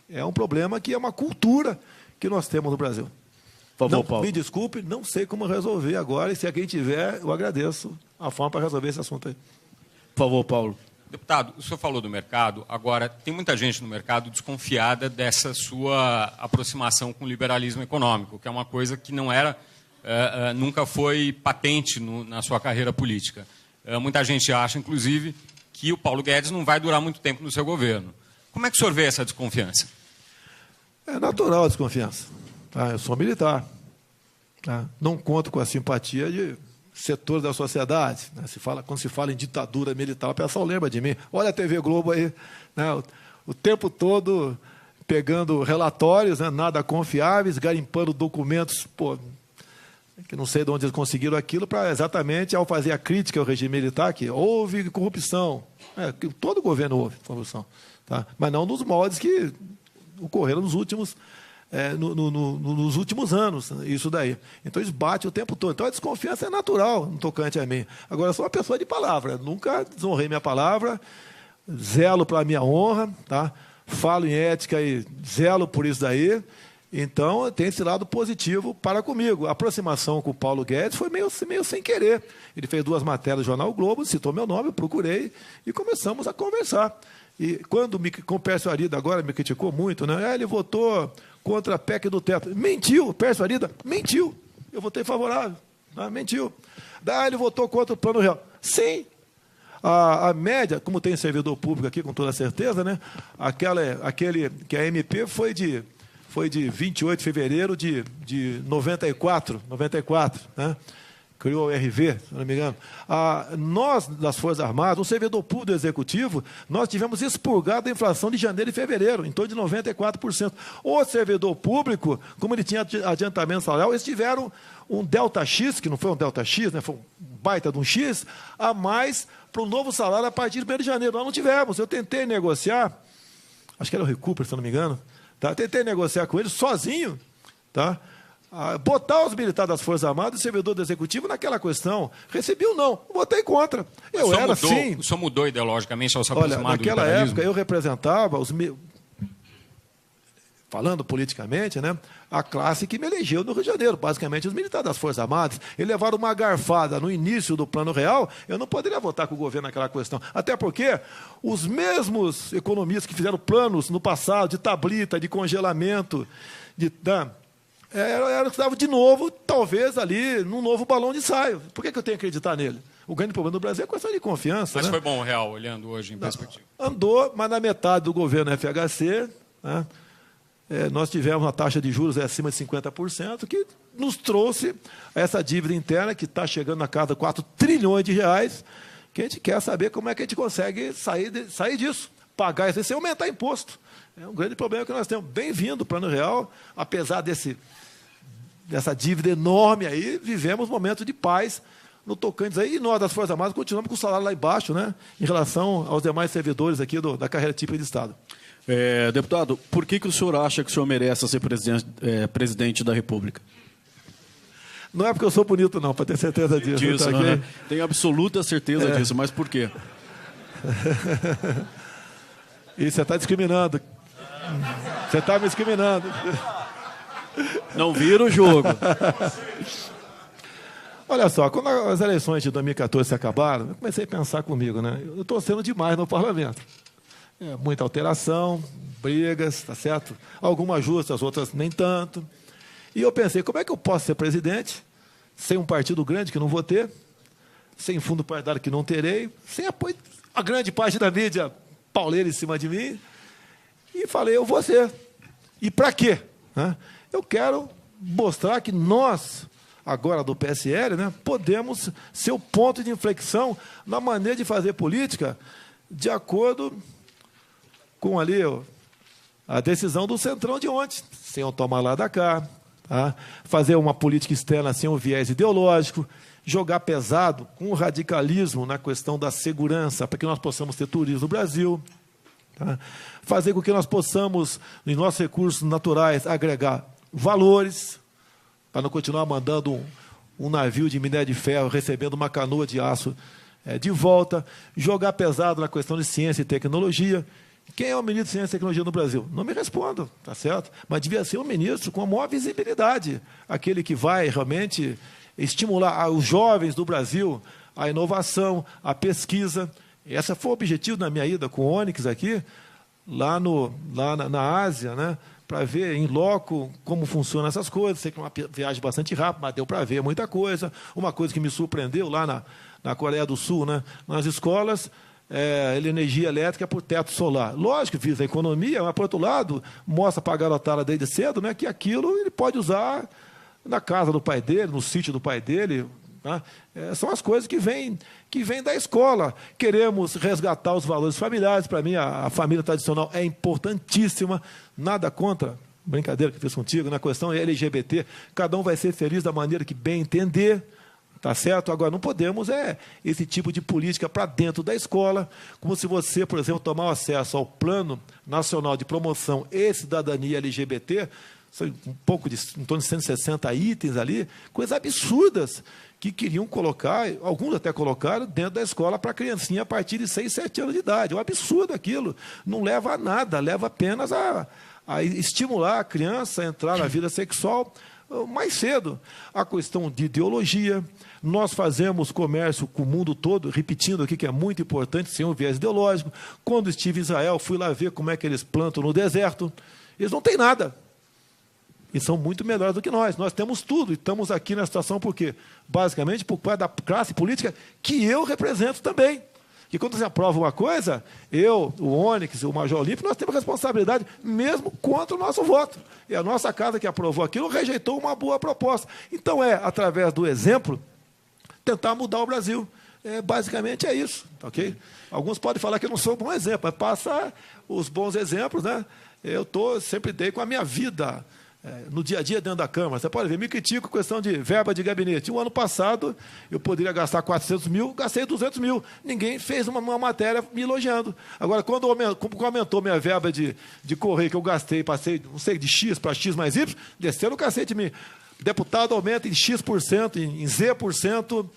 É um problema que é uma cultura que nós temos no Brasil. Por favor, Paulo. Me desculpe, não sei como resolver agora, e se alguém tiver, eu agradeço a forma para resolver esse assunto aí. Por favor, Paulo. Deputado, o senhor falou do mercado, agora tem muita gente no mercado desconfiada dessa sua aproximação com o liberalismo econômico, que é uma coisa que não era, nunca foi patente na sua carreira política. Muita gente acha, inclusive, que o Paulo Guedes não vai durar muito tempo no seu governo. Como é que o senhor vê essa desconfiança? É natural a desconfiança. Tá? Eu sou militar. Tá? Não conto com a simpatia de setores da sociedade. Né? Quando se fala em ditadura militar, o pessoal lembra de mim. Olha a TV Globo aí, né? O tempo todo pegando relatórios, né? Nada confiáveis, garimpando documentos, que não sei de onde eles conseguiram aquilo, para exatamente, ao fazer a crítica ao regime militar, que houve corrupção. Que todo governo houve corrupção. Tá? Mas não nos moldes que ocorreram nos últimos anos, isso daí. Então, eles batem o tempo todo. Então, a desconfiança é natural no tocante a mim. Agora, eu sou uma pessoa de palavra. Nunca desonrei minha palavra, zelo para a minha honra, tá? Falo em ética e zelo por isso daí. Então, tem esse lado positivo para comigo. A aproximação com o Paulo Guedes foi meio sem querer. Ele fez 2 matérias do Jornal o Globo, citou meu nome, eu procurei e começamos a conversar. E quando com o Pércio Arida agora me criticou muito, né? Ele votou contra a PEC do teto. Mentiu, Pércio Arida, mentiu. Eu votei favorável, tá? Mentiu. Ele votou contra o Plano Real. Sim. A média, como tem servidor público aqui, com toda certeza, né? Aquele que a MP foi de 28 de fevereiro de 94, né? Criou o RV, se não me engano. Nós, das Forças Armadas, o servidor público do Executivo, nós tivemos expurgado a inflação de janeiro e fevereiro, em torno de 94%. O servidor público, como ele tinha adiantamento salarial, eles tiveram um delta X, que não foi um delta X, né? Foi um baita de um X, a mais para o novo salário a partir de 1º de janeiro. Nós não tivemos. Eu tentei negociar, acho que era o Recupero, se não me engano, tá? Tentei negociar com ele sozinho, tá? Botar os militares das Forças Armadas e o servidor do Executivo naquela questão. Recebi ou não? Votei contra. Eu era assim. O senhor mudou ideologicamente ao se aproximar do liberalismo? Naquela época, eu representava, falando politicamente, né, a classe que me elegeu no Rio de Janeiro, basicamente os militares das Forças Armadas. E levaram uma garfada no início do Plano Real, eu não poderia votar com o governo naquela questão. Até porque os mesmos economistas que fizeram planos no passado de tablita, de congelamento, era que estava de novo, talvez ali, num novo balão de ensaio. Por que eu tenho que acreditar nele? O grande problema do Brasil é questão de confiança. Mas né? foi bom o real, olhando hoje em perspectiva. Andou, mas na metade do governo FHC, né, nós tivemos uma taxa de juros acima de 50%, que nos trouxe essa dívida interna, que está chegando na casa de 4 trilhões de reais, que a gente quer saber como é que a gente consegue sair disso, pagar isso sem aumentar imposto. É um grande problema que nós temos. Bem-vindo o Plano Real, apesar dessa dívida enorme aí, vivemos momentos de paz no tocante aí, e nós das Forças Armadas continuamos com o salário lá embaixo, né, em relação aos demais servidores aqui da carreira típica de Estado. Deputado, por que o senhor acha que o senhor merece ser presidente da República? Não é porque eu sou bonito, não, para ter certeza disso. Tá, né? Tenho absoluta certeza disso, mas por quê? E você está discriminando. Você está me discriminando. Não vira o jogo. Olha só, quando as eleições de 2014 se acabaram, eu comecei a pensar comigo, né? Eu estou sendo demais no parlamento. Muita alteração, brigas, tá certo? Algumas justas, outras nem tanto. E eu pensei, como é que eu posso ser presidente sem um partido grande que não vou ter, sem fundo partidário que não terei, sem apoio, a grande parte da mídia pauleira em cima de mim? E falei, eu vou ser. E para quê? Eu quero mostrar que nós, agora do PSL, né, podemos ser o ponto de inflexão na maneira de fazer política de acordo com ali a decisão do Centrão de ontem, sem o tomar lá da cá, tá? Fazer uma política externa sem um viés ideológico, jogar pesado com o radicalismo na questão da segurança, para que nós possamos ter turismo no Brasil, tá? Fazer com que nós possamos, em nossos recursos naturais, agregar valores, para não continuar mandando um navio de minério de ferro recebendo uma canoa de aço de volta, jogar pesado na questão de ciência e tecnologia. Quem é o ministro de Ciência e Tecnologia no Brasil? Não me respondo, tá certo? Mas devia ser um ministro com a maior visibilidade, aquele que vai realmente estimular os jovens do Brasil a inovação, a pesquisa. Esse foi o objetivo da minha ida com o Onyx aqui, lá na Ásia, né? Para ver em loco como funcionam essas coisas. Sei que é uma viagem bastante rápida, mas deu para ver muita coisa. Uma coisa que me surpreendeu lá na Coreia do Sul, né? Nas escolas, energia elétrica por teto solar. Lógico que visa a economia, mas, por outro lado, mostra para a garotada desde cedo, né, que aquilo ele pode usar na casa do pai dele, no sítio do pai dele. Né? São as coisas que vêm da escola. Queremos resgatar os valores familiares. Para mim, a família tradicional é importantíssima. Nada contra, brincadeira que eu fiz contigo, na questão LGBT. Cada um vai ser feliz da maneira que bem entender. Tá certo? Agora, não podemos esse tipo de política para dentro da escola, como se você, por exemplo, tomar acesso ao Plano Nacional de Promoção e Cidadania LGBT, um pouco em torno de 160 itens ali, coisas absurdas que queriam colocar, alguns até colocaram, dentro da escola para a criancinha a partir de 6, 7 anos de idade. É um absurdo aquilo. Não leva a nada, leva apenas a estimular a criança a entrar na vida sexual mais cedo. A questão de ideologia. Nós fazemos comércio com o mundo todo, repetindo aqui que é muito importante, sem um viés ideológico. Quando estive em Israel, fui lá ver como é que eles plantam no deserto. Eles não têm nada. E são muito melhores do que nós. Nós temos tudo. E estamos aqui na situação por quê? Basicamente por causa da classe política que eu represento também. Que quando você aprova uma coisa, eu, o Onyx, o Major Olímpio, nós temos responsabilidade mesmo contra o nosso voto. E a nossa casa que aprovou aquilo rejeitou uma boa proposta. Então através do exemplo, tentar mudar o Brasil. Basicamente é isso. Ok? Alguns podem falar que eu não sou um bom exemplo, mas passa os bons exemplos, né? Eu sempre dei com a minha vida. No dia a dia dentro da Câmara. Você pode ver, me critico questão de verba de gabinete. O ano passado, eu poderia gastar 400 mil, gastei 200 mil. Ninguém fez uma matéria me elogiando. Agora, quando aumentou minha verba de correio, que eu gastei, passei, não sei, de X para X mais Y, desceram o cacete de mim. Deputado aumenta em X%, em Z%,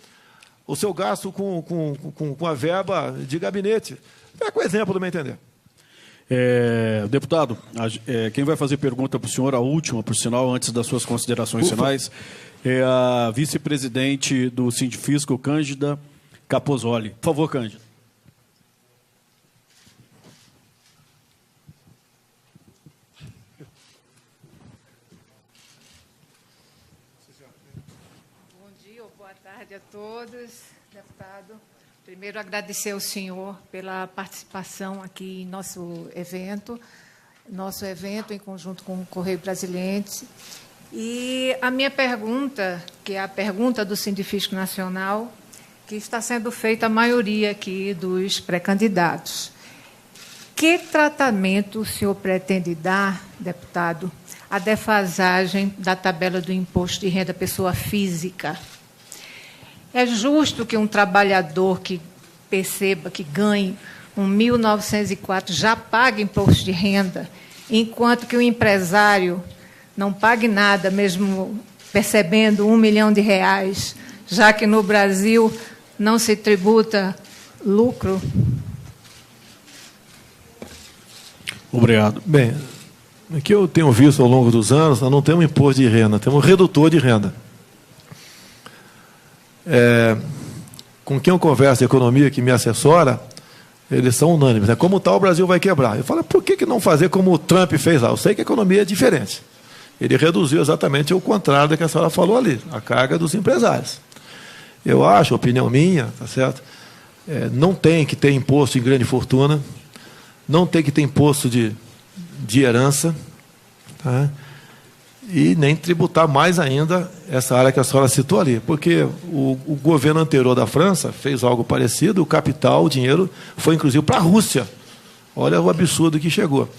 o seu gasto com a verba de gabinete. Com exemplo do meu entender. Deputado, quem vai fazer pergunta para o senhor, a última, por sinal, antes das suas considerações finais, é a vice-presidente do Sindifisco, Cândida Capozoli. Por favor, Cândida. Bom dia ou boa tarde a todos, deputado. Primeiro, agradecer ao senhor pela participação aqui em nosso evento em conjunto com o Correio Brasiliense. E a minha pergunta, que é a pergunta do Sindifisco Nacional, que está sendo feita a maioria aqui dos pré-candidatos. Que tratamento o senhor pretende dar, deputado, à defasagem da tabela do imposto de renda pessoa física? É justo que um trabalhador que perceba que ganhe um 1.904 já pague imposto de renda, enquanto que o empresário não pague nada, mesmo percebendo R$1 milhão, já que no Brasil não se tributa lucro? Obrigado. Bem, o que eu tenho visto ao longo dos anos, nós não temos imposto de renda, temos redutor de renda. Com quem eu converso de economia, que me assessora, eles são unânimes. Como tal, o Brasil vai quebrar. Eu falo, por que não fazer como o Trump fez lá? Eu sei que a economia é diferente. Ele reduziu exatamente o contrário do que a senhora falou ali, a carga dos empresários. Eu acho, opinião minha, tá certo? Não tem que ter imposto em grande fortuna, não tem que ter imposto de herança, tá? E nem tributar mais ainda essa área que a senhora citou ali, porque o governo anterior da França fez algo parecido, o capital, o dinheiro, foi inclusive para a Rússia. Olha o absurdo que chegou.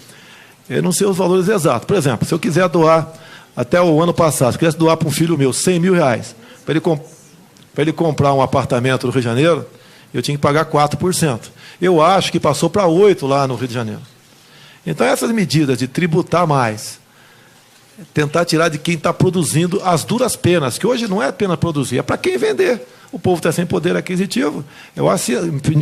Eu não sei os valores exatos. Por exemplo, se eu quiser doar, até o ano passado, se eu quisesse doar para um filho meu R$100 mil, para ele comprar um apartamento no Rio de Janeiro, eu tinha que pagar 4%. Eu acho que passou para 8% lá no Rio de Janeiro. Então, essas medidas de tributar mais, tentar tirar de quem está produzindo as duras penas, que hoje não é apenas produzir, é para quem vender. O povo está sem poder aquisitivo. Eu acho,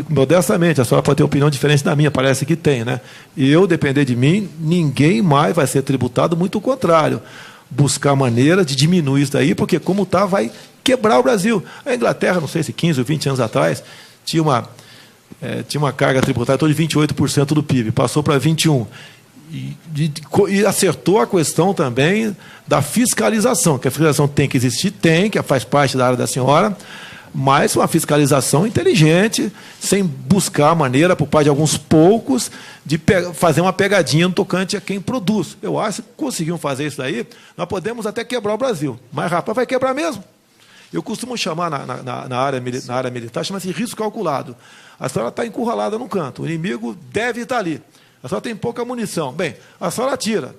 modestamente, a senhora pode ter opinião diferente da minha, parece que tem, né? E eu, depender de mim, ninguém mais vai ser tributado, muito o contrário. Buscar maneira de diminuir isso daí, porque como está, vai quebrar o Brasil. A Inglaterra, não sei se 15 ou 20 anos atrás, tinha uma carga tributária de 28% do PIB, passou para 21%. E acertou a questão também da fiscalização, que a fiscalização tem que existir, que faz parte da área da senhora, mas uma fiscalização inteligente, sem buscar a maneira, por parte de alguns poucos, de fazer uma pegadinha no tocante a quem produz. Eu acho que conseguimos fazer isso daí, nós podemos até quebrar o Brasil. Mas, rapaz, vai quebrar mesmo. Eu costumo chamar na área militar, chama-se risco calculado. A senhora está encurralada num canto, o inimigo deve estar ali. A senhora tem pouca munição. Bem, a senhora atira.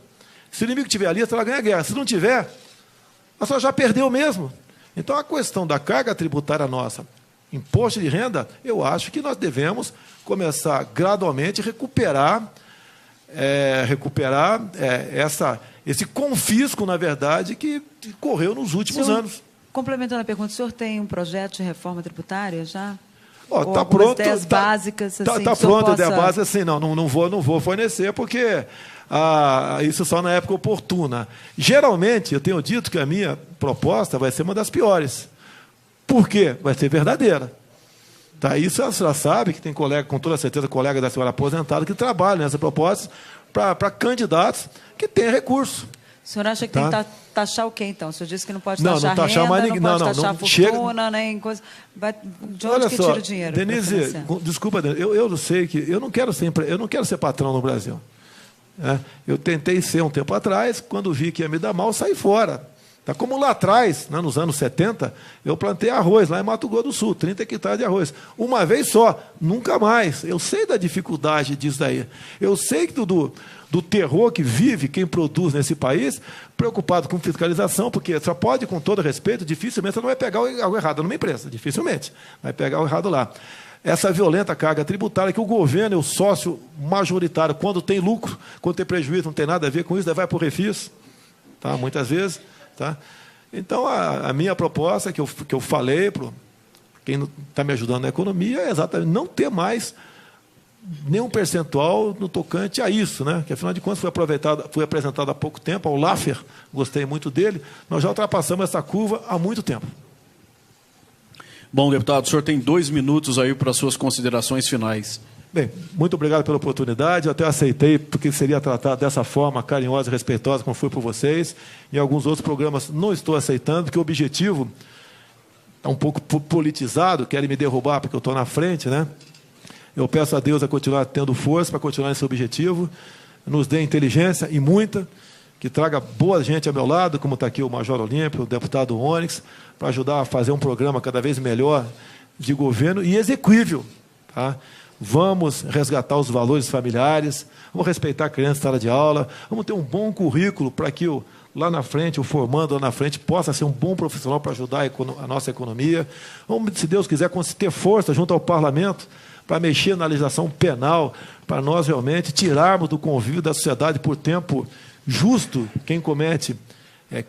Se o inimigo estiver ali, a senhora ganha a guerra. Se não tiver, a senhora já perdeu mesmo. Então, a questão da carga tributária nossa, imposto de renda, eu acho que nós devemos começar gradualmente a recuperar esse confisco, na verdade, que correu nos últimos anos. Complementando a pergunta, o senhor tem um projeto de reforma tributária já? Está pronto. Ideias básicas, assim, está pronto a ideia básica, assim, não vou fornecer, porque isso só na época oportuna. Geralmente, eu tenho dito que a minha proposta vai ser uma das piores. Por quê? Vai ser verdadeira. Tá? Isso a senhora sabe, que tem colega, com toda certeza, colega da senhora aposentada, que trabalha nessa proposta para candidatos que têm recurso. O senhor acha que tem que taxar o quê, então? O senhor disse que não pode taxar taxar renda, não pode taxar fortuna, chega... nem coisa... De onde Olha que só, tira o dinheiro? Denise, desculpa, eu sei que eu não quero ser patrão no Brasil. Eu tentei ser um tempo atrás, quando vi que ia me dar mal, saí fora. Tá? Como lá atrás, nos anos 70, eu plantei arroz lá em Mato Grosso do Sul, 30 hectares de arroz. Uma vez só, nunca mais. Eu sei da dificuldade disso daí. Eu sei que do terror que vive quem produz nesse país, preocupado com fiscalização, porque só pode, com todo respeito, dificilmente você não vai pegar algo errado numa empresa, dificilmente vai pegar o errado lá. Essa violenta carga tributária que o governo e o sócio majoritário, quando tem lucro, quando tem prejuízo, não tem nada a ver com isso, daí vai para o refis, tá? Muitas vezes. Tá? Então, a minha proposta, que eu falei para quem está me ajudando na economia, é exatamente não ter mais nenhum percentual no tocante a isso, né? Que, afinal de contas, foi apresentado há pouco tempo, ao Laffer, gostei muito dele, nós já ultrapassamos essa curva há muito tempo. Bom, deputado, o senhor tem 2 minutos aí para suas considerações finais. Bem, muito obrigado pela oportunidade, eu até aceitei, porque seria tratado dessa forma carinhosa e respeitosa, como foi por vocês. Em alguns outros programas não estou aceitando, porque o objetivo está um pouco politizado, querem me derrubar porque eu estou na frente, né? Eu peço a Deus a continuar tendo força para continuar nesse objetivo, nos dê inteligência, e muita, que traga boa gente ao meu lado, como está aqui o Major Olímpio, o deputado Onyx, para ajudar a fazer um programa cada vez melhor de governo e execuível, tá? Vamos resgatar os valores familiares, vamos respeitar a criança em sala de aula, vamos ter um bom currículo para que lá na frente, o formando lá na frente, possa ser um bom profissional para ajudar a nossa economia. Vamos, se Deus quiser, ter força junto ao parlamento para mexer na legislação penal, para nós realmente tirarmos do convívio da sociedade por tempo justo quem comete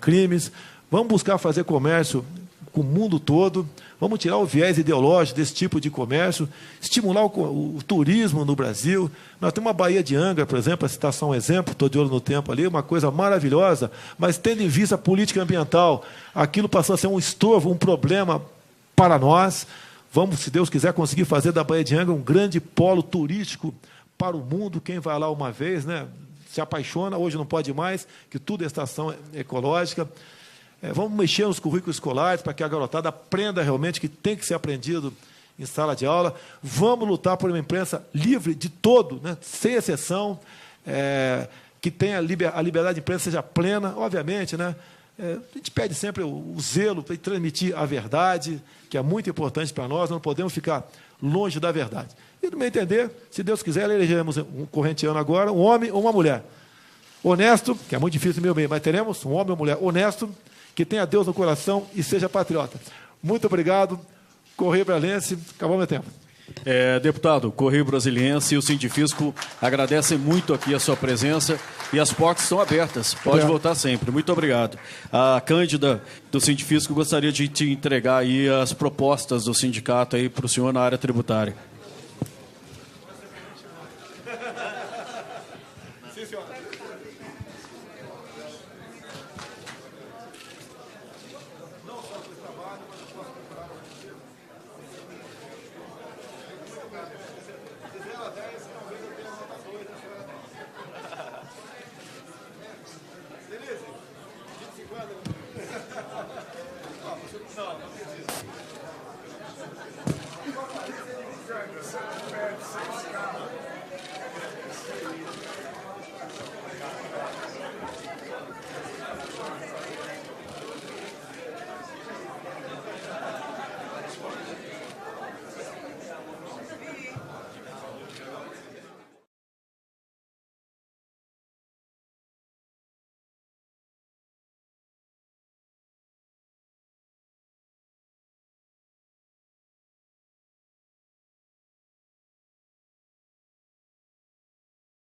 crimes. Vamos buscar fazer comércio com o mundo todo. Vamos tirar o viés ideológico desse tipo de comércio, estimular o turismo no Brasil. Nós temos uma Baía de Angra, por exemplo, para citar só um exemplo, estou de olho no tempo ali, uma coisa maravilhosa, mas tendo em vista a política ambiental, aquilo passou a ser um estorvo, um problema para nós. Vamos, se Deus quiser, conseguir fazer da Baía de Angra um grande polo turístico para o mundo. Quem vai lá uma vez, né, se apaixona, hoje não pode mais, que tudo é estação ecológica. Vamos mexer nos currículos escolares para que a garotada aprenda realmente que tem que ser aprendido em sala de aula. Vamos lutar por uma imprensa livre de todo, né, sem exceção, que tenha a liberdade de imprensa seja plena, obviamente, né? A gente pede sempre o zelo para transmitir a verdade, que é muito importante para nós, não podemos ficar longe da verdade. E, no meu entender, se Deus quiser, elegeremos um correntiano agora, um homem ou uma mulher honesto, que é muito difícil, meu bem, mas teremos um homem ou mulher honesto, que tenha Deus no coração e seja patriota. Muito obrigado, Correio Brasiliense, acabou meu tempo. Deputado, Correio Brasiliense e o Sindifisco agradecem muito aqui a sua presença e as portas estão abertas, pode voltar sempre. Muito obrigado. A Cândida do Sindifisco gostaria de te entregar aí as propostas do sindicato aí para o senhor na área tributária.